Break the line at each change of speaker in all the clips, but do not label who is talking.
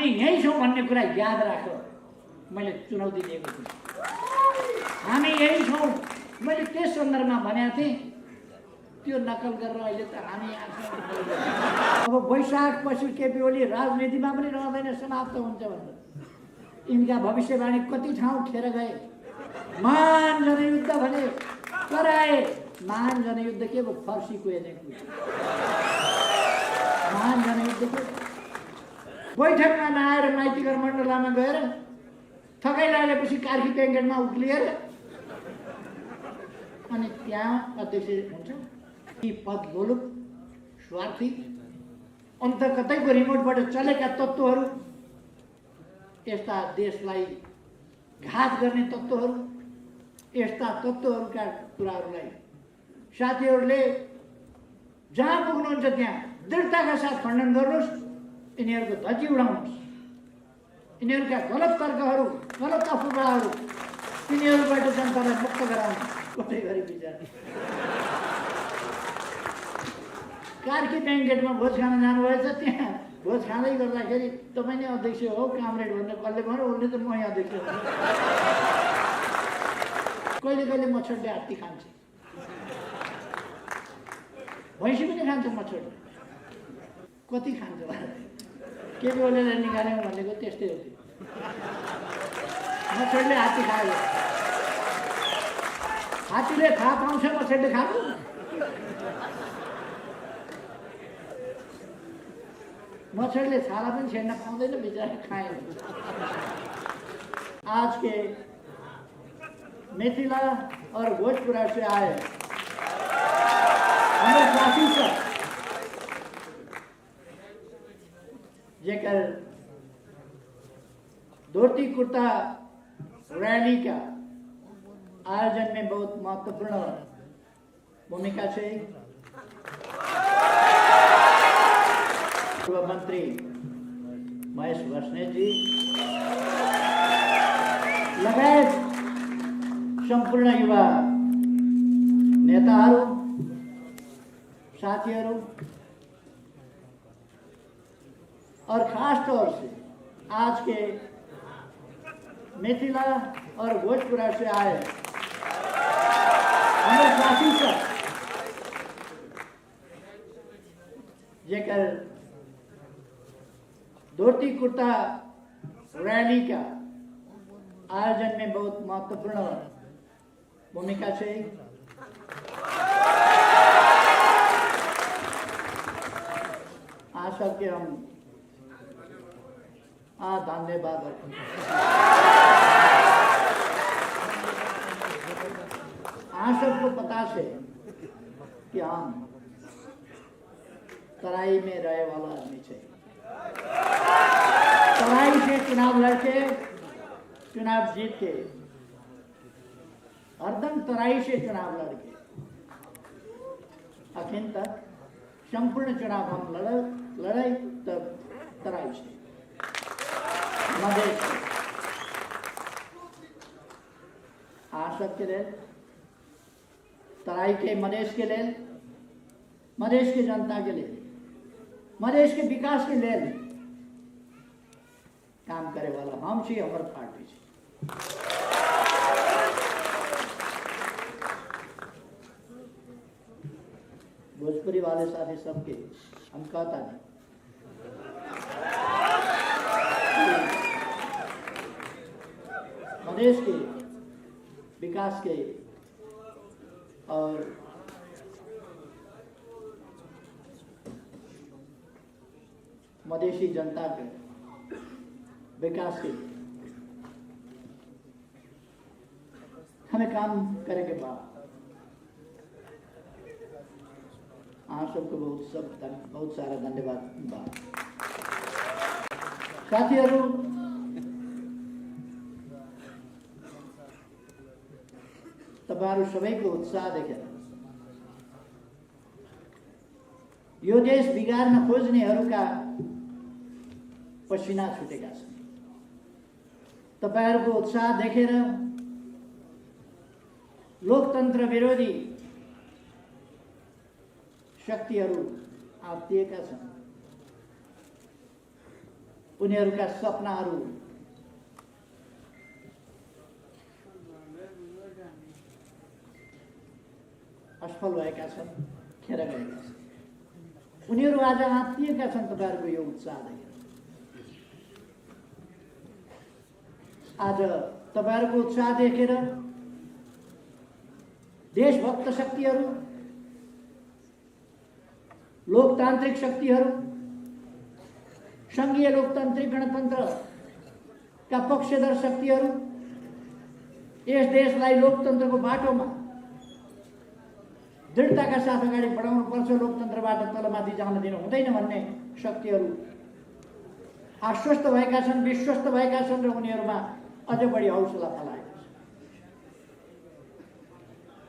हामी यही छौँ भन्ने कुरा याद राख। मैले चुनौती दिएको छु, हामी यही छौँ। मैले त्यस सन्दर्भमा भनेको थिएँ, त्यो नकल गरेर अहिले त हामी यहाँ छौँ। अब वैशाख पछि केपी ओली राजनीतिमा पनि रहँदैन, समाप्त हुन्छ भनेर यिनका भविष्यवाणी कति ठाउँ खेर गए। महान जनयुद्ध भने कराए, महान जनयुद्ध के भयो? फर्सी कुहेको महान जनयुद्ध के? बैठकमा नआएर माइतीघर मण्डलामा गएर थकाइ लागेपछि कार्की पेङ्गेटमा उक्लिएर अनि त्यहाँ अध्यक्ष हुन्छ। यी पद लोलुप स्वार्थी अन्त कतैको रिमोटबाट चलेका तत्त्वहरू, यस्ता देशलाई घात गर्ने तत्त्वहरू, यस्ता तत्त्वहरूका कुराहरूलाई साथीहरूले जहाँ पुग्नुहुन्छ त्यहाँ दृढताका साथ खण्डन गर्नुहोस्, यिनीहरूको धज्जी उडाउनुहोस्। यिनीहरूका गलत तर्कहरू, गलत अफवाहहरू, तिनीहरूबाट जनतालाई मुक्त गराउनुहोस्। कसै गरी विचार कार्की ब्याङ्केटमा भोज खान जानुभएछ, त्यहाँ भोज खाँदै गर्दाखेरि तपाईँ नै अध्यक्ष हो कामरेड भनेर कसले भन्यो? उसले त मै अध्यक्ष हो। कहिले कहिले मच्छरले हात्ती खान्छ, भैँसी पनि खान्छ मच्छरले। कति खान्छ? केपी ओलीलाई निकाल्यौँ भनेको त्यस्तै हो। मच्छरले हात्ती खायो, हात्तीले थाहा पाउँछ मच्छरले खानु। मच्छरले छाला पनि छेड्न पाउँदैन, बिचरा खाएन। आज के मिथिला और भोजपुरा से आए हमारे साथी सब, जेकर धोती कुर्ता रैली का आयोजन में बहुत महत्वपूर्ण भूमिका से पूर्व मंत्री महेश बस्नेत जी लगायत संपूर्ण युवा नेताहरू, साथीहरू और खास तौर से आज के मिथिला और भोजपुरा से आए हमारे साथी सब, जेकर धोती कुर्ता रैली का आयोजन में बहुत महत्वपूर्ण भूमिका से आज सबके हम धन्यवाद। आज सबको पता से कि हम तराई में रहे वाला आदमी है। तराई से चुनाव लड़के, चुनाव जीत के, हरदम तराई से चुनाव लड़के अखिन तक संपूर्ण चुनाव हम लड़ाई तब तराई से मधेश आज सबके लिए, तराई के मधेश के लिए, मधेश के जनता के लिए, मधेश के विकास के लिए काम करे वाला हम छी, हमारे पार्टी छी। भोजपुरी वाले साथी सबके हम कहता नहीं, मधेश के विकास के और मधेशी जनता के विकास के हमें काम करे के बाद आप सबको बहुत सारा धन्यवाद। साथीहरू, तपाईहरु सबैको उत्साह देखेर यो देश बिगार्न खोज्नेहरूका पसिना छुटेका छन्। तपाईहरुको उत्साह देखेर लोकतन्त्र विरोधी शक्तिहरू आत्तिएका छन्। उनीहरूका सपनाहरू असफल भएका छन्, खेर गएका छन्। उनीहरू आज आत्तिएका छन् तपाईँहरूको यो उत्साह देखेर। आज तपाईँहरूको उत्साह देखेर देशभक्त शक्तिहरू, लोकतान्त्रिक शक्तिहरू, संघीय लोकतान्त्रिक गणतन्त्रका पक्षधर शक्तिहरू यस देशलाई लोकतन्त्रको बाटोमा दृढताका साथ अगाडि बढाउनु पर्छ, लोकतन्त्रबाट तलमाथि जान दिनु हुँदैन भन्ने शक्तिहरू आश्वस्त भएका छन्, विश्वस्त भएका छन् र उनीहरूमा अझ बढी हौसला फलाएका छन्।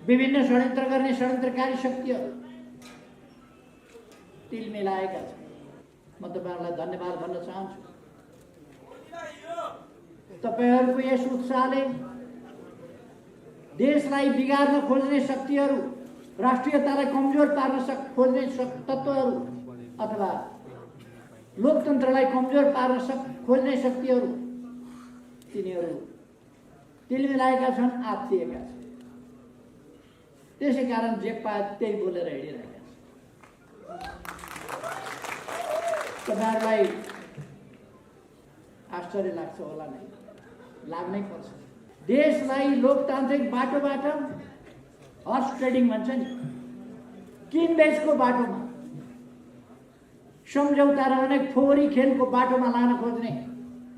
विभिन्न षड्यन्त्र गर्ने षड्यन्त्रकारी शक्तिहरू तिल मिलाएका छन्। म तपाईँहरूलाई धन्यवाद भन्न चाहन्छु। तपाईँहरूको यस उत्साहले देशलाई बिगार्न खोज्ने शक्तिहरू, राष्ट्रियतालाई कमजोर पार्न खोज्ने तत्त्वहरू अथवा लोकतन्त्रलाई कमजोर पार्न खोज्ने शक्तिहरू तिनीहरू तिल मिलाएका छन्, आत्तिएका छन्। त्यसै कारण जे पाए त्यही बोलेर हिँडिरहेका छन्। तपाईँहरूलाई आश्चर्य लाग्छ होला नै, लाग्नै पर्छ। देशलाई लोकतान्त्रिक बाटोबाट हर्स ट्रेडिङ भन्छ नि, किनबेचको बाटोमा, सम्झौता र अनेक फोहोरी खेलको बाटोमा लान खोज्ने,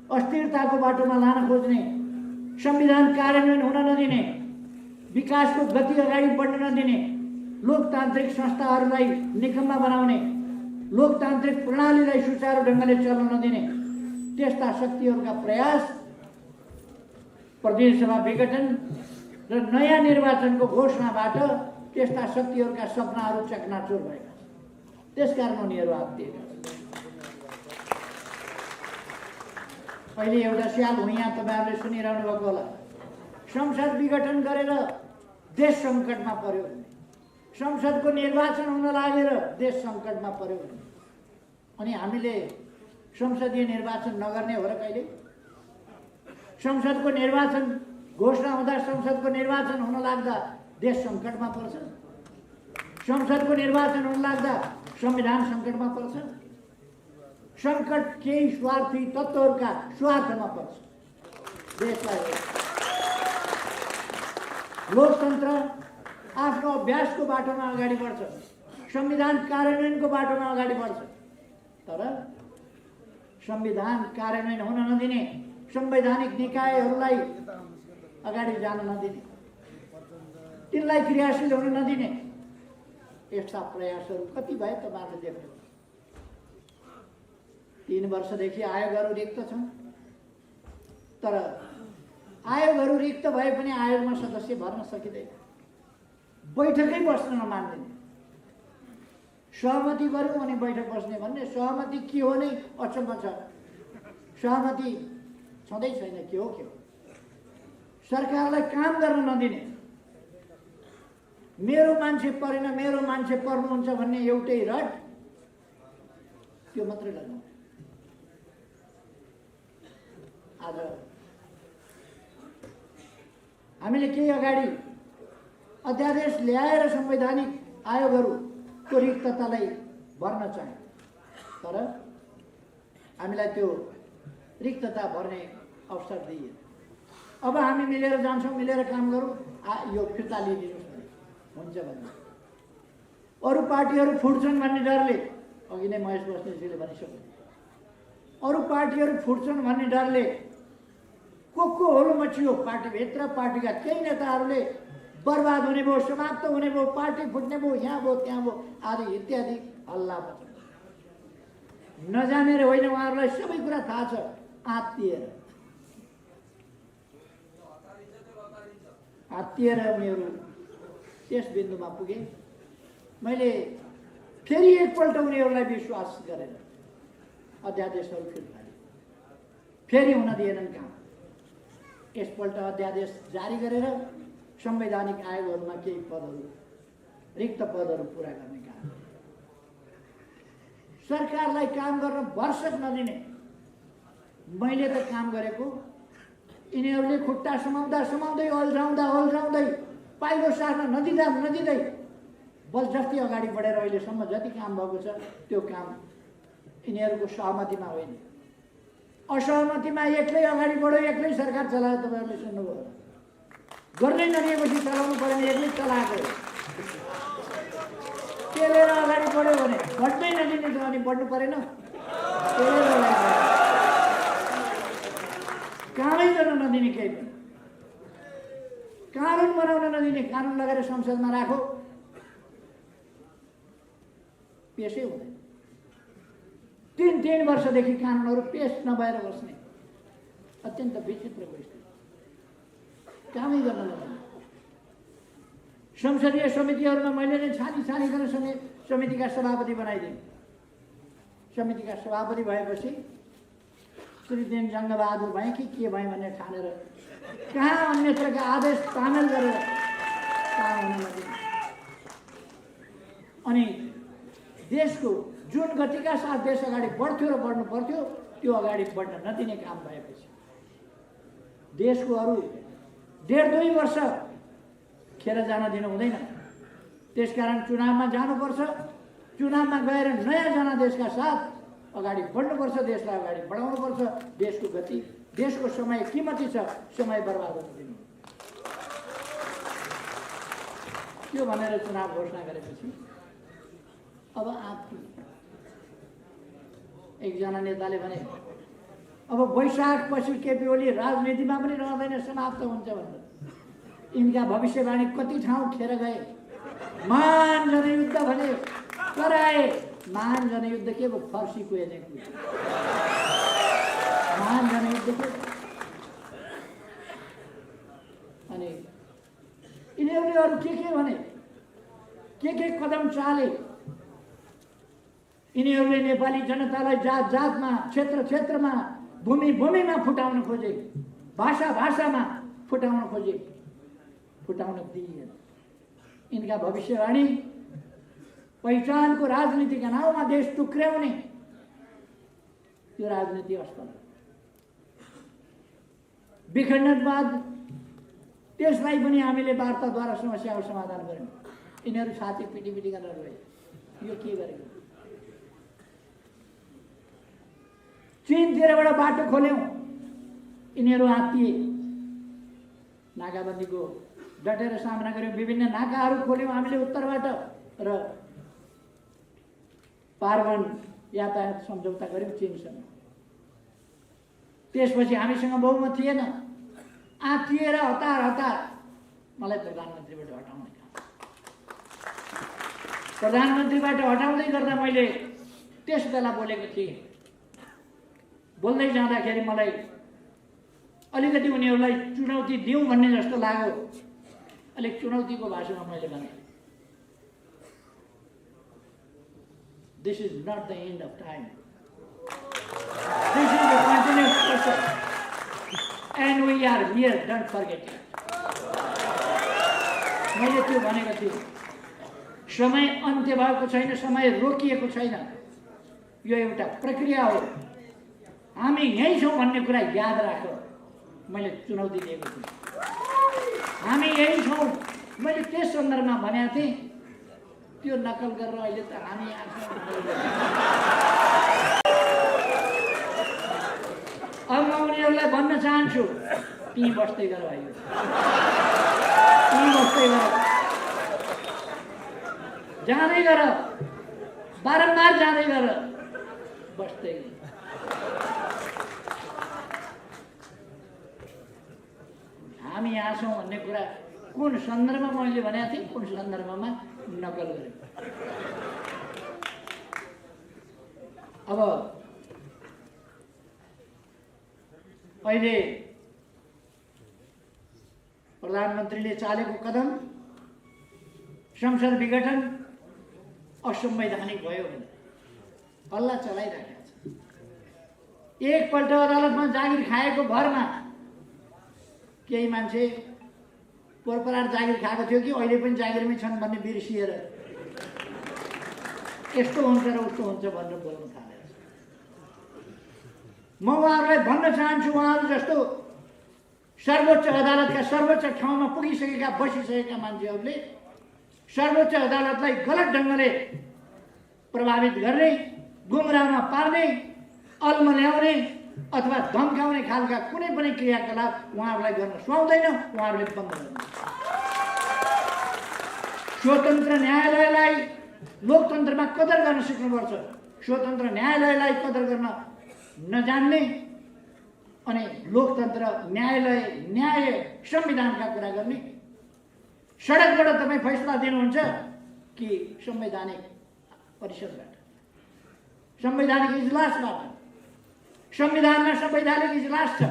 अस्थिरताको बाटोमा लान खोज्ने, संविधान कार्यान्वयन हुन नदिने, विकासको गति अगाडि बढ्न नदिने, लोकतान्त्रिक संस्थाहरूलाई निकम्मा बनाउने, लोकतान्त्रिक प्रणालीलाई सुचारू ढङ्गले चल्न नदिने त्यस्ता शक्तिहरूका प्रयास प्रदेशसभा विघटन र नयाँ निर्वाचनको घोषणाबाट त्यस्ता शक्तिहरूका सपनाहरू चकनाचुर भएका छन्। त्यसकारण उनीहरू आत्तिएका छन्। अहिले एउटा स्याल यहाँ तपाईँहरूले सुनिरहनु भएको होला, संसद विघटन गरेर देश सङ्कटमा पर्यो भने, संसदको निर्वाचन हुन लागेर देश सङ्कटमा पर्यो भने, अनि हामीले संसदीय निर्वाचन नगर्ने हो र कहिले? संसदको निर्वाचन घोषणा हुँदा, संसदको निर्वाचन हुन लाग्दा देश सङ्कटमा पर्छ। संसदको निर्वाचन हुन लाग्दा संविधान सङ्कटमा पर्छ। सङ्कट केही स्वार्थी तत्त्वहरूका स्वार्थमा पर्छ। देशलाई लोकतन्त्र आफ्नो अभ्यासको बाटोमा अगाडि बढ्छ, संविधान कार्यान्वयनको बाटोमा अगाडि बढ्छ। तर संविधान कार्यान्वयन हुन नदिने, संवैधानिक निकायहरूलाई अगाडि जान नदिने, तिनलाई क्रियाशील हुन नदिने यस्ता प्रयासहरू कति भए तपाईँहरूले देख्नु। 3 वर्षदेखि आयोगहरू रिक्त छन्, तर आयोगहरू रिक्त भए पनि आयोगमा सदस्य भर्न सकिँदैन। बैठकै बस्न नमान्दिने, सहमति गरौँ अनि बैठक बस्ने भन्ने, सहमति के हो नै अचम्म छ। सहमति छँदै छैन, के हो के हो। सरकारलाई काम गर्न नदिने, मेरो मान्छे परेन, मेरो मान्छे पर्नुहुन्छ भन्ने एउटै रट, त्यो मात्रै लगाउँ। आज हामीले केही अगाडि अध्यादेश ल्याएर संवैधानिक आयोगहरूको रिक्ततालाई भर्न चाह्यौँ, तर हामीलाई त्यो रिक्तता भर्ने अवसर दिइएन। अब हामी मिलेर जान्छौँ, मिलेर काम गरौँ, यो फिर्ता लिइदिनुहोस् भने हुन्छ भन्ने। अरू पार्टीहरू फुट्छन् भन्ने डरले, अघि नै महेश बस्नेतजीले भनिसक्नु, अरू पार्टीहरू फुट्छन् भन्ने डरले को होलो मचियो पार्टीभित्र, पार्टीका केही नेताहरूले बर्बाद हुने भयो, समाप्त हुने भयो, पार्टी फुट्ने भयो, यहाँ भयो त्यहाँ भयो आदि इत्यादि हल्ला मच्छ। नजानेर होइन, उहाँहरूलाई सबै कुरा थाहा छ। आत्तिएर उनीहरू त्यस बिन्दुमा पुगे। मैले फेरि एकपल्ट उनीहरूलाई विश्वास गरेर अध्यादेशहरू फिर्ता लिए, फेरि हुन दिएनन् काम। यसपल्ट अध्यादेश जारी गरेर संवैधानिक आयोगहरूमा केही पदहरू, रिक्त पदहरू पुरा गर्ने काम। सरकारलाई काम गर्न भरसक नदिने, मैले त काम गरेको यिनीहरूले खुट्टा समाउँदा समाउँदै अल्झाउँदै पाइलो सार्न नदिँदै बलजफ्ती अगाडि बढेर अहिलेसम्म जति काम भएको छ त्यो काम यिनीहरूको सहमतिमा होइन, असहमतिमा एक्लै अगाडि बढ्यो, एक्लै सरकार चलायो। तपाईँहरूले सुन्नुभयो, गर्नै नदिएपछि चलाउनु परेन, एक्लै चलाएको तेलेर अगाडि बढ्यो भने बढ्नै नदिने त अनि बढ्नु परेन, तेलेर अगाडि बढ्यो, कामै गर्न नदिने, केही पनि कानुन बनाउन नदिने, कानुन लगाएर संसदमा राखो, पेसै हुँदैन। 3 वर्षदेखि कानुनहरू पेस नभएर बस्ने अत्यन्त विचित्रको स्थिति, कामै गर्न नदिने। संसदीय समितिहरूमा मैले नै छानिकन समितिका सभापति बनाइदिएँ। समितिका सभापति भएपछि श्री दिन जङ्गबहादुर भएँ कि के भएँ भनेर ठानेर कहाँ अन्यत्रका आदेश तामेल गरेर काम हुन नदिने। अनि देशको जुन गतिका साथ देश अगाडि बढ्थ्यो र बढ्नु पर्थ्यो त्यो अगाडि बढ्न नदिने काम भएपछि देशको अरू 1.5-2 वर्ष खेर जान दिनु हुँदैन। त्यसकारण चुनावमा जानुपर्छ, चुनावमा गएर नयाँ जनादेशका साथ अगाडि बढ्नुपर्छ, देशलाई अगाडि बढाउनुपर्छ। देशको गति, देशको समय कीमती छ, समय बर्बाद हुन दिनु। त्यो भनेर चुनाव घोषणा गरेपछि अब एकजना नेताले भने अब वैशाख पछि केपी ओली राजनीतिमा पनि रहँदैन, समाप्त हुन्छ भनेर। यिनका भविष्यवाणी कति ठाउँ खेर गए। महान जनयुद्ध भने कराए, महान जनयुद्ध के वो फर्सी कुएने महान जनयुद्ध के। अनि यिनीहरूले अरू के भने के कदम चाले। यिनीहरूले नेपाली जनतालाई जातमा, क्षेत्रमा, भूमिमा फुटाउन खोजे, भाषामा फुटाउन खोजे, फुटाउन दिइएन। इनका भविष्यवाणी पहिचानको राजनीतिका नाउँमा देश टुक्र्याउने, त्यो राजनीति असफल। विखण्डनवाद, त्यसलाई पनि हामीले वार्ताद्वारा समस्याको समाधान गर्यौँ। यिनीहरू छाती पिटी गरेर गए। यो के गरेको? चीनतिरबाट बाटो खोल्यौँ, यिनीहरू आत्तिए। नाकाबन्दीको डटेर सामना गर्यौँ, विभिन्न नाकाहरू खोल्यौँ हामीले उत्तरबाट र पारवन यातायात सम्झौता गर्यौँ चीनसँग। त्यसपछि हामीसँग बहुमत थिएन, आत्तिएर हतार मलाई प्रधानमन्त्रीबाट हटाउने काम। प्रधानमन्त्रीबाट हटाउँदै गर्दा मैले त्यस बेला बोलेको थिएँ। बोल्दै जाँदाखेरि मलाई अलिकति उनीहरूलाई चुनौती दिउँ भन्ने जस्तो लाग्यो। अलिक चुनौतीको भाषामा मैले भने, this is not the end of time, this is the continuous process and we are here, don't forget it. मैले त्यो भनेको थिएँ। समय अन्त्य भएको छैन, समय रोकिएको छैन, यो एउटा प्रक्रिया हो। हामी यहीँ छौँ भन्ने कुरा याद राख। मैले चुनौती दिएको थिएँ, हामी यहीँ छौँ। मैले त्यस सन्दर्भमा भनेको थिएँ, त्यो नकल गरेर अहिले त हामी यहाँ छौँ। अब म उनीहरूलाई भन्न चाहन्छु, ती बस्दै गर भाइ, ती बस्दै गर, जाँदै गर, बारम्बार जाँदै गर, बस्दै गर। हामी यहाँ छौँ भन्ने कुरा कुन सन्दर्भमा मैले भनेको थिएँ, कुन सन्दर्भमा नकल गरेँ। अब अहिले प्रधानमन्त्रीले चालेको कदम संसद विघटन असंवैधानिक भयो भने हल्ला चलाइराखेको छ। एकपल्ट अदालतमा जागिर खाएको भरमा केही मान्छे पोरपरार जागिर खाएको थियो कि अहिले पनि जागिरमै छन् भन्ने बिर्सिएर यस्तो हुन्छ र उस्तो हुन्छ भनेर बोल्न थालेको छ। म उहाँहरूलाई भन्न चाहन्छु, उहाँहरू जस्तो सर्वोच्च अदालतका सर्वोच्च ठाउँमा पुगिसकेका बसिसकेका मान्छेहरूले सर्वोच्च अदालतलाई गलत ढङ्गले प्रभावित गर्ने, गुमराहमा पार्ने, अल्मल्याउने अथवा धम्काउने खालका कुनै पनि क्रियाकलाप उहाँहरूलाई गर्न सुहाउँदैन। उहाँहरूले बन्द गर्नु। स्वतन्त्र न्यायालयलाई, लोकतन्त्रमा कदर गर्न सिक्नुपर्छ। स्वतन्त्र न्यायालयलाई कदर गर्न नजान्ने अनि लोकतन्त्र, न्यायालय, न्याय, संविधानका कुरा गर्ने, सडकबाट तपाईँ फैसला दिनुहुन्छ कि संवैधानिक परिषदबाट, संवैधानिक इजलासबाट? संविधानमा संवैधानिक इजलास छ।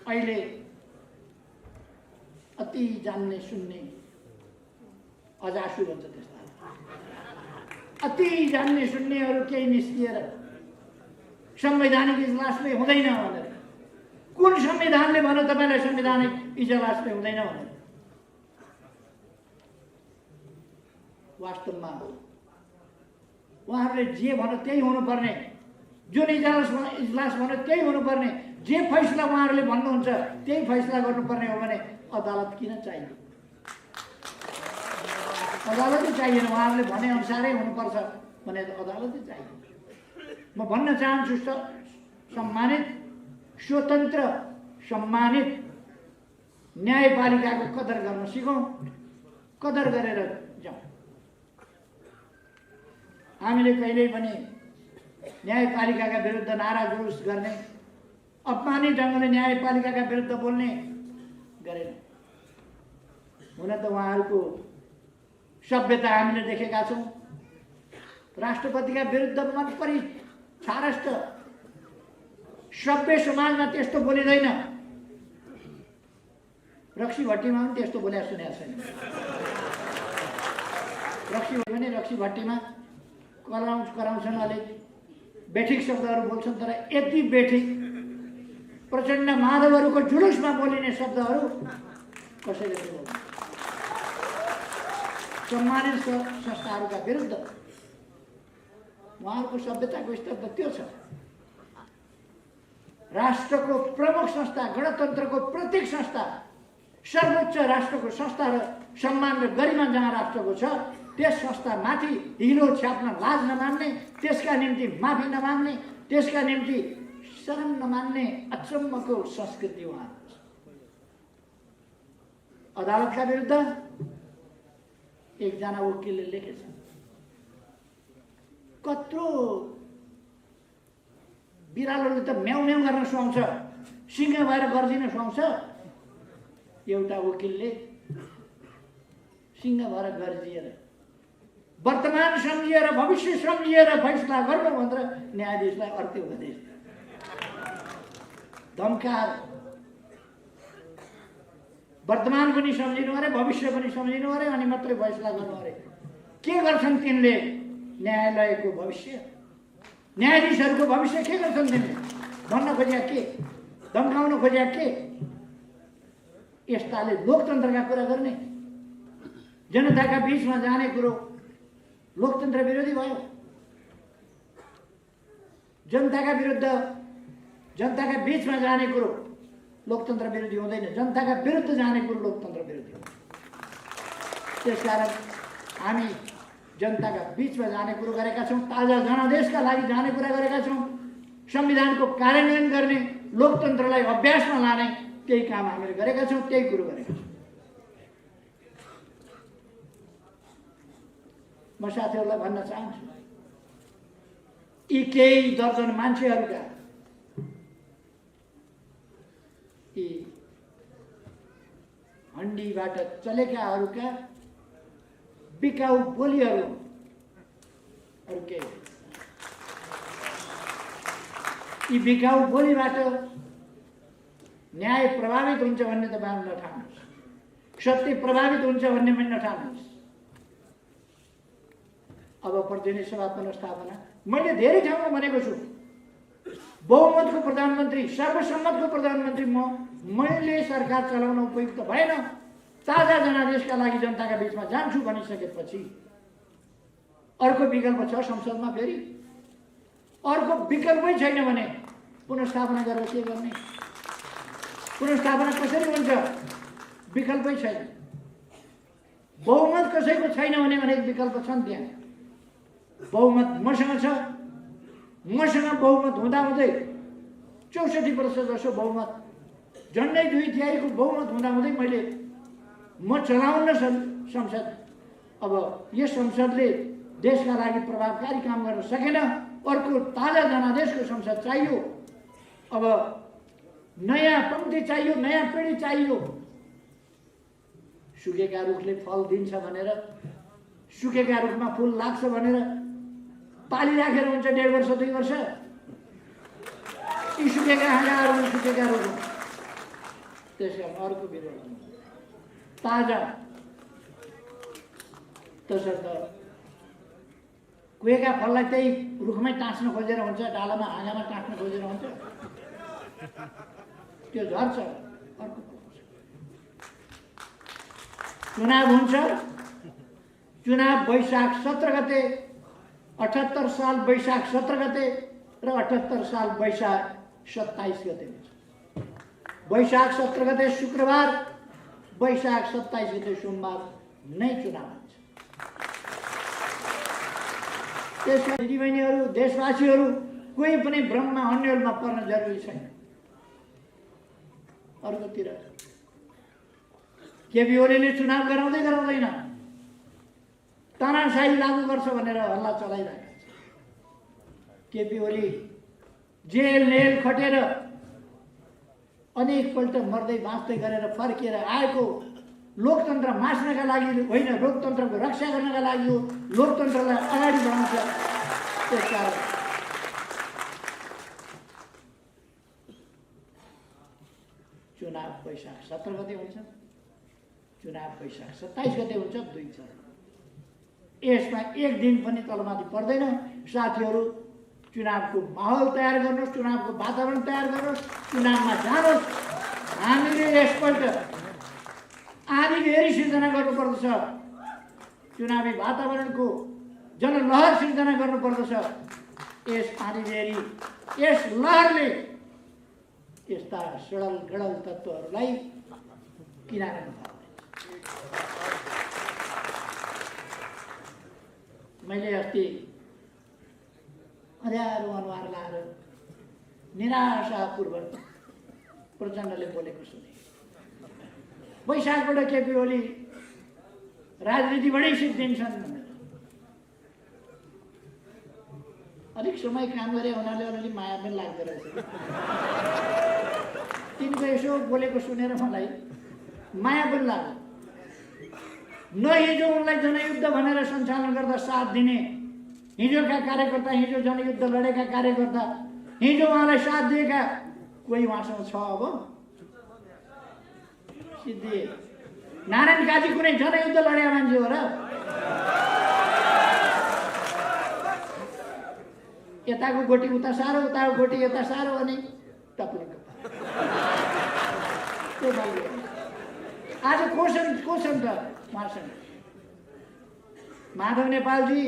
अहिले अति जान्ने सुन्ने अजासु भन्छ त्यसलाई, अति जान्ने सुन्नेहरू केही निस्किएर संवैधानिक इजलासले हुँदैन भनेर। कुन संविधानले भन्यो तपाईँलाई संवैधानिक इजलासले हुँदैन भनेर? वास्तवमा उहाँहरूले जे भन्यो त्यही हुनुपर्ने, जुन इजलास भन्यो त्यही हुनुपर्ने, जे फैसला उहाँहरूले भन्नुहुन्छ त्यही फैसला गर्नुपर्ने हो भने अदालत किन चाहियो? अदालतै चाहिएन। उहाँहरूले भने अनुसारै हुनुपर्छ भने अदालतै चाहियो। म भन्न चाहन्छु, सम्मानित, स्वतन्त्र, सम्मानित न्यायपालिकाको कदर गर्न सिकौँ, कदर गरेर जाउँ। हामीले कहिल्यै पनि न्यायपालिकाका विरुद्ध नारा जुलुस गर्ने, अपमानित ढङ्गले न्यायपालिकाका विरुद्ध बोल्ने गरेन। हुन त उहाँहरूको सभ्यता हामीले देखेका छौँ। राष्ट्रपतिका विरुद्ध मनपरी छारष्ट सभ्य समाजमा त्यस्तो बोलिँदैन। रक्सी भट्टीमा पनि त्यस्तो बोल्या सुनेको छैन। रक्सी भट्टीमा कराउँछन्, अलिक बेठिक शब्दहरू बोल्छन्, तर यति बेठिक प्रचण्ड माधवहरूको जुलुसमा बोलिने शब्दहरू कसैले बोल्दैन। सम्मानित संस्थाहरूका विरुद्ध उहाँहरूको सभ्यताको स्तर त त्यो छ। राष्ट्रको प्रमुख संस्था, गणतन्त्रको प्रत्येक संस्था, सर्वोच्च राष्ट्रको संस्था र सम्मान र गरिमा जहाँ राष्ट्रको छ, त्यस संस्थामाथि हिलो छ्याप्न लाज नमान्ने, त्यसका निम्ति माफी नमाग्ने, त्यसका निम्ति शरम नमान्ने अचम्मको संस्कृति उहाँहरूको छ। अदालतका विरुद्ध एकजना वकिलले लेखेछ, कत्रो बिरालोले त म्याउ म्याउ गर्न सुहाउँछ, सिंह भएर गर्दिन सुहाउँछ। एउटा वकिलले सिंह भएर गर्जिएर, वर्तमान सम्झिएर, भविष्य सम्झिएर फैसला गर्नु भनेर न्यायाधीशलाई अर्को उपदेश, धम्काएर वर्तमान पनि सम्झिनु अरे, भविष्य पनि सम्झिनु अरे, अनि मात्रै फैसला गर्नु अरे। के गर्छन् तिनले? न्यायालयको भविष्य, न्यायाधीशहरूको भविष्य के गर्छन् तिनले? भन्न खोज्या के? धम्काउन खोज्या के? यस्ताले लोकतन्त्रका कुरा गर्ने, जनताका बीचमा जाने कुरो लोकतन्त्र विरोधी भयो। जनताका विरुद्ध, जनताका बीचमा जाने कुरो लोकतन्त्र विरोधी हुँदैन। जनताका विरुद्ध जाने कुरो लोकतन्त्र विरोधी हो। त्यसकारण हामी जनताका बीचमा जाने कुरो गरेका छौँ, ताजा जनादेशका लागि जाने कुरा गरेका छौँ, संविधानको कार्यान्वयन गर्ने, लोकतन्त्रलाई अभ्यासमा लाने त्यही काम हामीले गरेका छौँ, त्यही कुरो गरेका छौँ। म साथीहरूलाई भन्न चाहन्छु, यी केही दर्जन मान्छेहरूका, यी हन्डीबाट चलेकाहरूका बिकाउ बोलीहरू के, यी बिकाउ बोलीबाट न्याय प्रभावित हुन्छ भन्ने तपाईँ नठान्नुहोस्, सत्य प्रभावित हुन्छ भन्ने पनि नठान्नुहोस्। अब प्रतिनिधि सभा पुनर्स्थापना मैले धेरै ठाउँमा भनेको छु, बहुमतको प्रधानमन्त्री, सर्वसम्मतको प्रधानमन्त्री मैले सरकार चलाउन उपयुक्त भएन, ताजा जनादेशका लागि जनताका बीचमा जान्छु भनिसकेपछि अर्को विकल्प छ संसदमा। फेरि अर्को विकल्पै छैन भने पुनर्स्थापना गरेर के गर्ने? पुनर्स्थापना कसरी हुन्छ? विकल्पै छैन। बहुमत कसैको छैन भने विकल्प छन् त्यहाँ। बहुमत मसँग छ, मसँग बहुमत हुँदाहुँदै 64% जसो बहुमत, झन्डै 2/3 बहुमत हुँदाहुँदै म चलाउन संसद। अब यस संसदले देशका लागि प्रभावकारी काम गर्न सकेन। अर्को ताजा जनादेशको संसद चाहियो। अब नयाँ पङ्क्ति चाहियो, नयाँ पिँढी चाहियो। सुकेका रुखले फल दिन्छ भनेर, सुकेका रुखमा फुल लाग्छ भनेर पालिराखेर हुन्छ 1.5 वर्ष 2 वर्ष? यी सुकेका हाँगाहरू सुकेका रुख। त्यसकारण अर्को विरोध ताजा। तसर्थ कुहेका फललाई त्यही रुखमै टाँच्न खोजेर हुन्छ, डालामा हाँगामा टाँच्न खोजेर हुन्छ? त्यो झर्छ। अर्को चुनाव हुन्छ। चुनाव वैशाख 17 गते, 78 साल वैशाख 17 गते र 78 साल वैशाख 27 गते हुन्छ। वैशाख 17 गते शुक्रबार, वैशाख 27 गते सोमबार नै चुनाव हुन्छ। त्यसका दिदीबहिनीहरू, देशवासीहरू कोही पनि भ्रममा अन्यलमा पर्न जरुरी छैन। अर्कोतिर केपी ओलीले चुनाव गराउँदैन, तानाशाही लागू गर्छ भनेर हल्ला चलाइरहेको छ। केपी ओली जेल खटेर अनेकपल्ट मर्दै बाँच्दै गरेर फर्किएर आएको लोकतन्त्र मास्नका लागि होइन, लोकतन्त्रको रक्षा गर्नका लागि हो। लोकतन्त्रलाई अगाडि बढाउँछ। त्यसकारण चुनाव वैशाख 17 गते हुन्छ, चुनाव वैशाख 27 गते हुन्छ। 2 चरण। यसमा एक दिन पनि तलमाथि पर्दैन। साथीहरू, चुनावको माहौल तयार गर्नुहोस्, चुनावको वातावरण तयार गर्नुहोस्, चुनावमा जानुहोस्। हामीले यसपल्ट आँधीबेहरी सिर्जना गर्नुपर्दछ। चुनावी वातावरणको जनलहर सिर्जना गर्नुपर्दछ। यस आँधीबेहरी, यस लहरले यस्ता सडल गडल तत्त्वहरूलाई किनारा गर्नुपर्छ। मैले अस्ति अँध्यारो अनुहार लाएर निराशापूर्वक प्रचण्डले बोलेको सुने। वैशाखबाट केपी ओली राजनीतिबाटै सिद्धिन्छन् भनेर। अलिक समय काम गरे हुनाले अलिअलि माया पनि लाग्दो रहेछ। तिनको यसो बोलेको सुनेर मलाई माया पनि लाग्यो। न हिजो उनलाई जनयुद्ध भनेर सञ्चालन गर्दा साथ दिने हिजोका कार्यकर्ता, हिजो जनयुद्ध लडेका कार्यकर्ता, हिजो उहाँलाई साथ दिएका कोही उहाँसँग छ? अब सिद्धि नारायण काजी कुनै जनयुद्ध लडेका मान्छे हो र? यताको गोटी उता सारो, उताको गोटी यता सारो अनि टप्लङ्ग। आज को छन् त उहाँसँग? माधव नेपालजी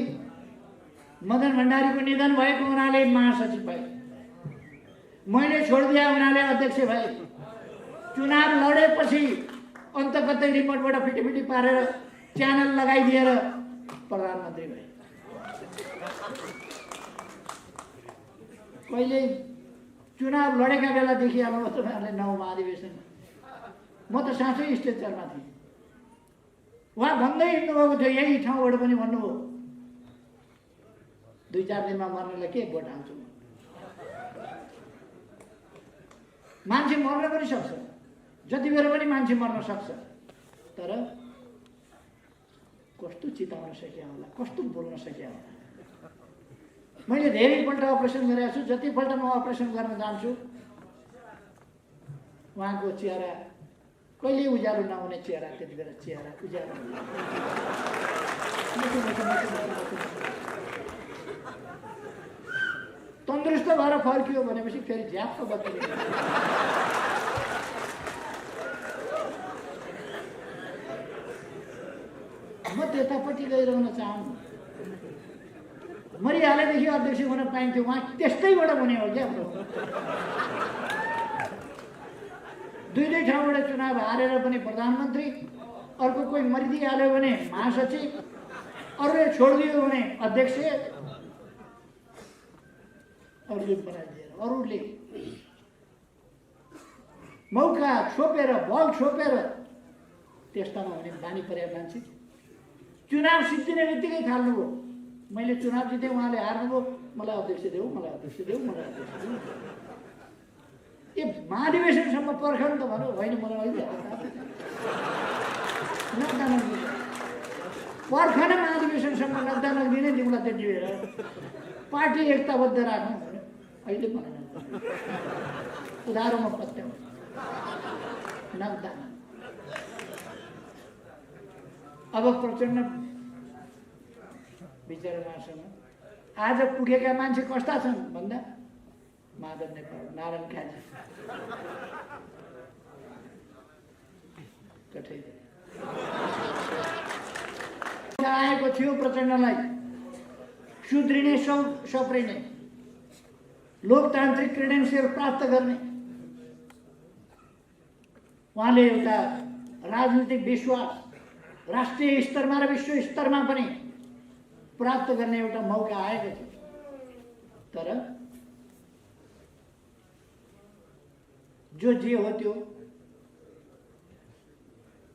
मदन भण्डारीको निधन भएको हुनाले महासचिव भए, मैले छोडिदिए हुनाले अध्यक्ष भए। चुनाव लडेपछि अन्त कतै रिमोटबाट फिटिफिटी पारेर च्यानल लगाइदिएर प्रधानमन्त्री भए। कहिले चुनाव लडेका बेलादेखि अब तपाईँहरूले 9 महाधिवेशन म त साँच्चै स्टेचरमा थिएँ। उहाँ भन्दै हिँड्नुभएको थियो, यही ठाउँबाट पनि भन्नुभयो 2-4 दिनमा मर्नेलाई के भोट हाल्छु। मान्छे मर्न पनि सक्छ, जति बेर पनि मान्छे मर्न सक्छ। तर कस्तो चिताउन सकिया होला, कस्तो बोल्न सकिया होला। मैले धेरैपल्ट अपरेसन गरेको छु। जतिपल्ट म अपरेसन गर्न जान्छु उहाँको चेहरा कहिले उज्यालो नहुने चेहरा, त्यति बेला चेहरा उज्यालो तन्दुरुस्त भएर फर्कियो भनेपछि फेरि झ्याप्प बत्ती। म त्यतापट्टि गइरहन चाहन्छु। मरिहालेदेखि अध्यक्ष हुन पाइन्थ्यो, उहाँ त्यस्तैबाट बने हो क्या। दुई ठाउँबाट चुनाव हारेर पनि प्रधानमन्त्री, अर्को कोही मरिदिइहाल्यो भने महासचिव, अरूले छोडिदियो भने अध्यक्ष, अरूले बनाइदिएर अरूले मौका छोपेर बल छोपेर त्यस्तामा हुने बानी परेका मान्छे चुनाव जित्ने बित्तिकै थाल्नुभयो। मैले चुनाव जितेँ, उहाँले हार्नुभयो, मलाई अध्यक्ष देऊ, मलाई अध्यक्ष देऊ, मलाई अध्यक्ष देऊ। ए महाधिवेशनसम्म पर्खनु त भन्नु होइन, मलाई अहिले नक्दा नक्दिने पर्खन महाधिवेशनसम्म नक्दा नक्दिने तिमीलाई त्यति बेर पार्टी एकताबद्ध राख्नु भन्यो। अहिले भनेन, उधारोमा पत्याउ नक्दा। अब प्रचण्ड विचारमासँग आज पुगेका मान्छे कस्ता छन् भन्दा माधव नेपाल, नारायण खाजी आएको थियो। प्रचण्डलाई सुध्रिने, सप्रिने, लोकतान्त्रिक क्रेडेन्सियल प्राप्त गर्ने, उहाँले एउटा राजनीतिक विश्वास राष्ट्रिय स्तरमा र विश्व स्तरमा पनि प्राप्त गर्ने एउटा मौका आएको थियो। तर जो जे हो त्यो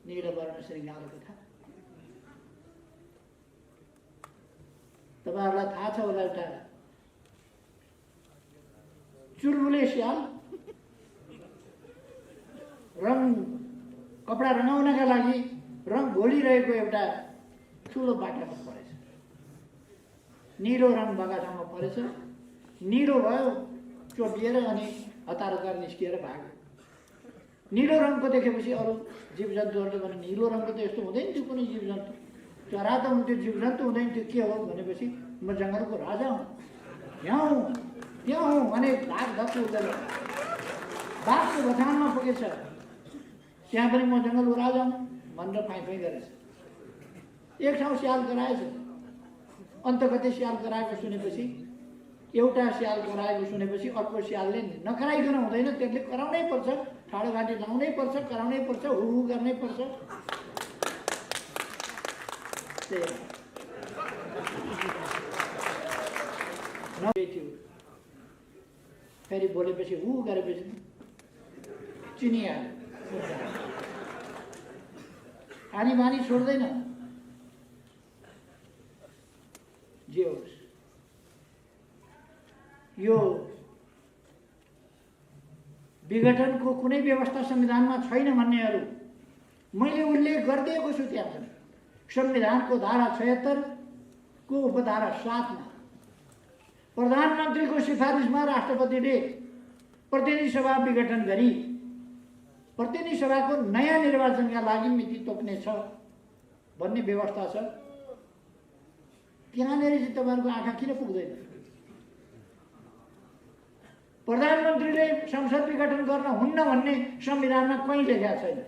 नीलवर्ण श्रृङ्गारको था। तपाईँहरूलाई थाहा छ होला, एउटा चुलबुले स्याल रङ कपडा रङ्गाउनका लागि रङ घोलिरहेको एउटा ठुलो बाटामा परेछ। निलो रङ भएका ठाउँमा परेछ, निलो भयो, चोपिएर अनि हतार निस्किएर भाग्यो। निलो रङको देखेपछि अरू जीवजन्तुहरूले भने निलो रङको त यस्तो हुँदैन थियो कुनै जीवजन्तु, चरा त हुन्थ्यो, जीवजन्तु हुँदैन थियो, के हो भनेपछि म जङ्गलको राजा हुँ, यहाँ हुँ त्यहाँ हुँ भने भाग धक्को हुँदैन। बाघको बथानमा पुगेछ, त्यहाँ पनि म जङ्गलको राजा हुँ भनेर फाइफाइ गरेछ। एक ठाउँ स्याल कराएछ, अन्त कतै स्याल कराएको सुनेपछि, एउटा स्याल कराएको सुनेपछि अर्को स्यालले नकराइकन हुँदैन, त्यसले कराउनै पर्छ, ठाडो घाँटी लाउनै पर्छ, कराउनै पर्छ, हु गर्नै पर्छ। थियो फेरि बोलेपछि हु गरेपछि चिनिहाल्यो। आनी बानी छोड्दैन। जे होस्, यो विघटनको कुनै व्यवस्था संविधानमा छैन भन्नेहरू मैले उल्लेख गरिदिएको छु। त्यहाँ पनि संविधानको धारा 76 को उपधारा 7 मा प्रधानमन्त्रीको सिफारिसमा राष्ट्रपतिले प्रतिनिधि सभा विघटन गरी प्रतिनिधि सभाको नयाँ निर्वाचनका लागि मिति तोक्नेछ भन्ने व्यवस्था छ। त्यहाँनिर चाहिँ तपाईँहरूको आँखा किन पुग्दैन? प्रधानमन्त्रीले संसद विघटन गर्न हुन्न भन्ने संविधानमा कहीँ लेखेको छैन।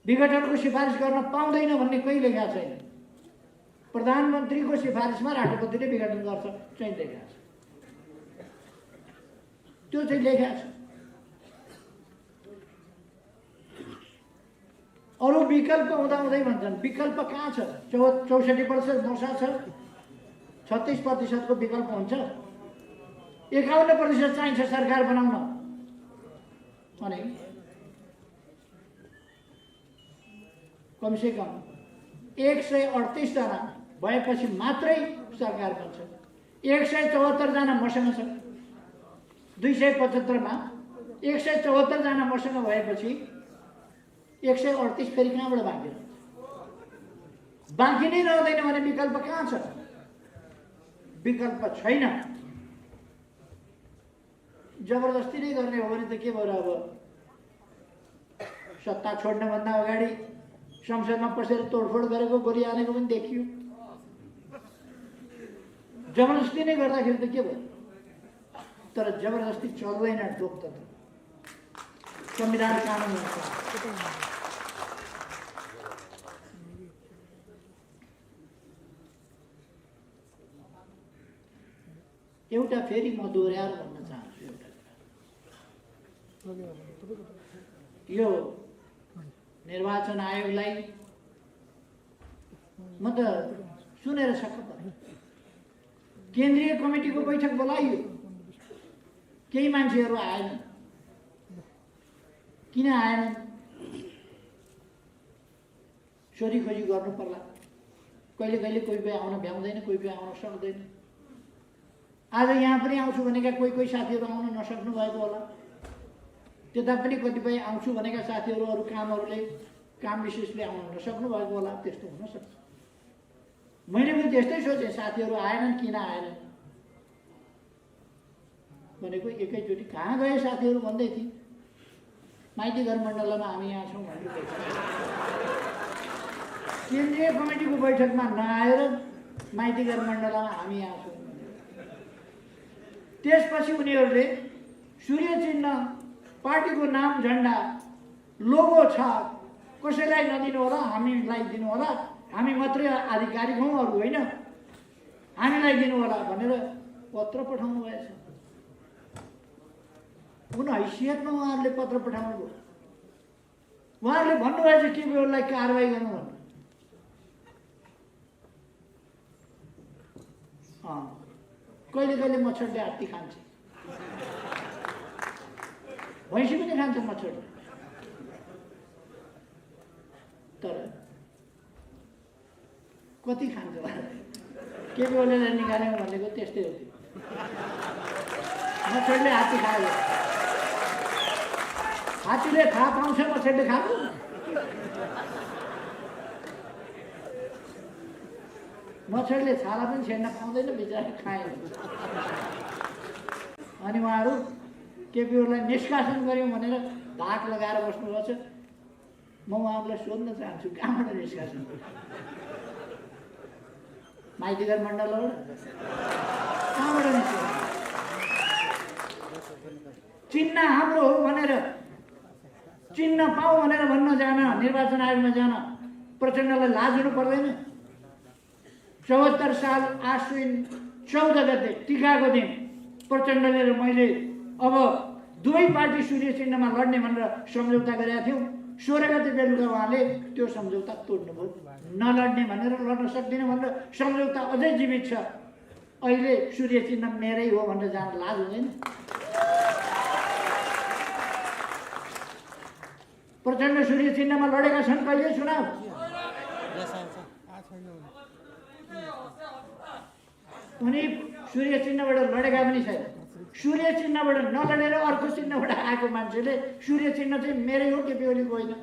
विघटनको सिफारिस गर्न पाउँदैन भन्ने कहीँ लेखेको छैन। प्रधानमन्त्रीको सिफारिसमा राष्ट्रपतिले विघटन गर्छ चाहिँ लेखेको छ। त्यो चाहिँ लेखेको छ। अरू विकल्प हुँदाहुँदै भन्छन्, विकल्प कहाँ छ? 64% वर्षा छ, 36% को विकल्प हुन्छ, 51% चाहिन्छ सरकार बनाउन भने कमसे कम 138 जना भएपछि मात्रै सरकार बन्छ। 174 जना मसँग छ। 275 मा 174 जना मसँग भएपछि 138 फेरि कहाँबाट बाँकी रहन्छ? बाँकी नै रहँदैन भने विकल्प कहाँ छ? विकल्प छैन। जबरजस्ती नै गर्ने हो भने त के भयो? अब सत्ता छोड्नभन्दा अगाडि संसदमा पसेर तोडफोड गरेको, गोली हानेको पनि देखियो। जबरजस्ती नै गर्दाखेरि त के भयो? तर जबरजस्ती चल्दैन। लोकतन्त्र संविधान कानुन हुन्छ। एउटा फेरि म दोहोऱ्याएर भन्न चाहन्छु एउटा यो निर्वाचन आयोगलाई म त सुनेर छक्क परेँ। केन्द्रीय कमिटीको बैठक बोलाइयो, केही मान्छेहरू आएन। किन आएनन्? सोधी खोजी गर्नु पर्ला। कहिले कहिले कोही कोही आउन भ्याउँदैन, कोही कोही आउन सक्दैन। आज यहाँ पनि आउँछु भनेका कोही कोही साथीहरू आउन नसक्नु भएको होला। त्यता पनि कतिपय आउँछु भनेका साथीहरू अरू काम विशेषले आउन नसक्नु भएको होला। त्यस्तो हुन सक्छ। मैले पनि त्यस्तै सोचेँ, साथीहरू आएनन्, किन आएनन् भनेको एकैचोटि कहाँ गए साथीहरू भन्दै थिए। माइती घर मण्डलमा हामी यहाँ छौँ भनेर केन्द्रीय कमिटीको बैठकमा नआएर माइती घर मण्डलमा हामी यहाँ छौँ। त्यसपछि उनीहरूले सूर्य चिन्ह, पार्टीको नाम, झन्डा, लोगो छ, कसैलाई नदिनु होला, हामीलाई दिनु होला, हामी मात्रै आधिकारिक हौँ, अरू होइन, हामीलाई दिनु होला भनेर पत्र पठाउनु भएछ। कुन हैसियतमा उहाँहरूले पत्र पठाउनु भयो? उहाँहरूले भन्नुभएछ के बेहोरलाई कारवाही गर्नु भन्नु। कहिले कहिले मच्छरले हात्ती खान्छ, भैँसी पनि खान्छ मच्छरले। तर कति खान्छ के बेहोरले निकाल्यो भनेको त्यस्तै हो। मच्छरले हात्ती खायो, हात्तीले थाहा पाउँछ मच्छरले खाएको। मच्छरले छाला पनि छेड्न पाउँदैन, बिचरा खाएन। अनि उहाँहरू केपीओलाई निष्कासन गऱ्यौँ भनेर धाक लगाएर बस्नुभएको छ। म उहाँहरूलाई सोध्न चाहन्छु, कहाँबाट निष्कासन गर्यो? माइतीघर मण्डलबाट? कहाँबाट निष्कासन? चिन्ह हाम्रो हो भनेर, चिन्ह पाऊ भनेर भन्न जान, निर्वाचन आयोगमा जान प्रचण्डलाई लाज हुनु पर्दैन? 74 साल आश्विन 14 गते टीकाको दिन प्रचण्डले र मैले अब दुवै पार्टी सूर्य चिन्हमा लड्ने भनेर सम्झौता गरेका थियौँ। 16 गते बेलुका उहाँले त्यो सम्झौता तोड्नुभयो। नलड्ने भनेर, लड्न सक्दिन भनेर सम्झौता अझै जीवित छ। अहिले सूर्य चिन्ह मेरै हो भनेर जान लाज हुँदैन? प्रचण्ड सूर्य चिन्हमा लडेका छन्, कहिले सुनाऊ? उनी सूर्य चिन्हबाट लडेका पनि छैन। सूर्य चिन्हबाट नलडेर अर्को चिन्हबाट आएको मान्छेले सूर्य चिन्ह चाहिँ मेरै हो, केपी ओलीको होइन।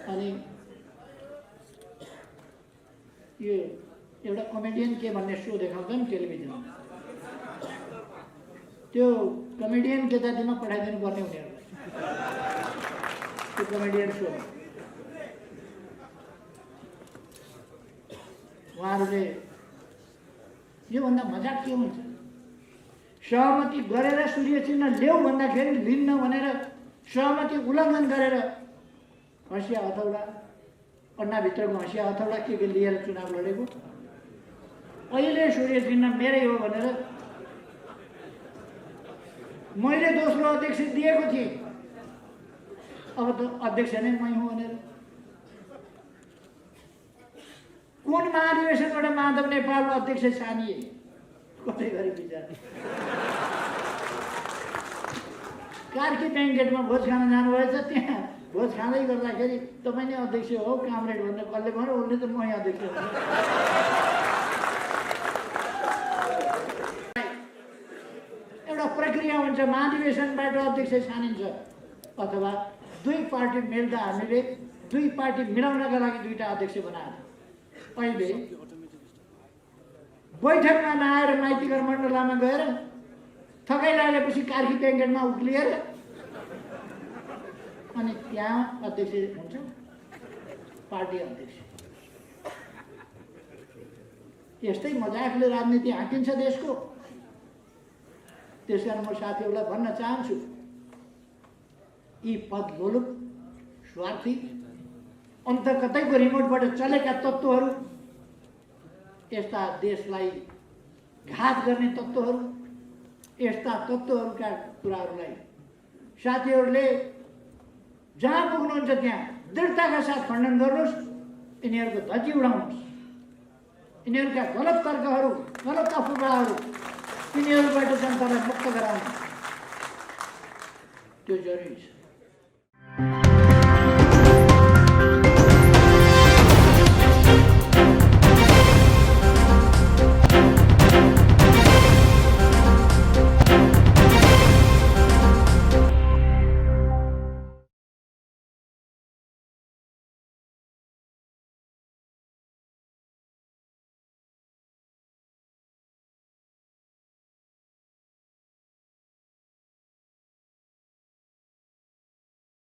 अनि यो एउटा कमेडियन के भन्ने सो देखाउँछन् टेलिभिजनमा। त्यो कमेडियन के जातिमा पठाइदिनु पर्ने उनीहरूलाई, त्यो कमेडियन सो। उहाँहरूले योभन्दा मजाक के हुन्छ? सहमति गरेर सूर्य चिन्ह ल्याऊ भन्दाखेरि लिन्न भनेर सहमति उल्लङ्घन गरेर हँसिया हथौडा, अन्नाभित्रको हँसिया हथौडा के लिएर चुनाव लडेको। अहिले सूर्य चिन्ह मेरै हो भनेर मैले दोस्रो अध्यक्ष दिएको थिएँ, अब त अध्यक्ष नै मै हुँ भनेर। कुन महाधिवेशनबाट माधव नेपाल अध्यक्ष छानिए? कतै गरी विचार। कार्की ब्याङ्केटमा भोज खान जानुभएछ, त्यहाँ भोज खाँदै गर्दाखेरि तपाईँ नै अध्यक्ष हो कामरेड भन्ने कसले भन्यो? उसले त मै अध्यक्ष हो। एउटा प्रक्रिया हुन्छ, महाधिवेशनबाट अध्यक्ष छानिन्छ अथवा दुई पार्टी मिल्दा हामीले दुई पार्टी मिलाउनका लागि दुईटा अध्यक्ष बनाएर। अहिले बैठकमा नआएर माइतीघर मण्डलमा गएर थकाइ लागेपछि कार्की ब्याङ्केटमा उक्लिएर अनि त्यहाँ अध्यक्ष हुन्छ, पार्टी अध्यक्ष। यस्तै मजाकले राजनीति हाँकिन्छ देशको। त्यसकारण म साथीहरूलाई भन्न चाहन्छु, यी पद लोलुप, स्वार्थी, अन्त कतैको रिमोटबाट चलेका तत्त्वहरू यस्ता देशलाई घात गर्ने तत्त्वहरू, यस्ता तत्त्वहरूका कुराहरूलाई साथीहरूले जहाँ पुग्नुहुन्छ त्यहाँ दृढताका साथ खण्डन गर्नुहोस्, यिनीहरूको धज्जी उडाउनुहोस्, यिनीहरूका गलत तर्कहरू, गलत अफवाहहरू तिनीहरूबाट जनतालाई मुक्त गराउनु त्यो जरुरी छ।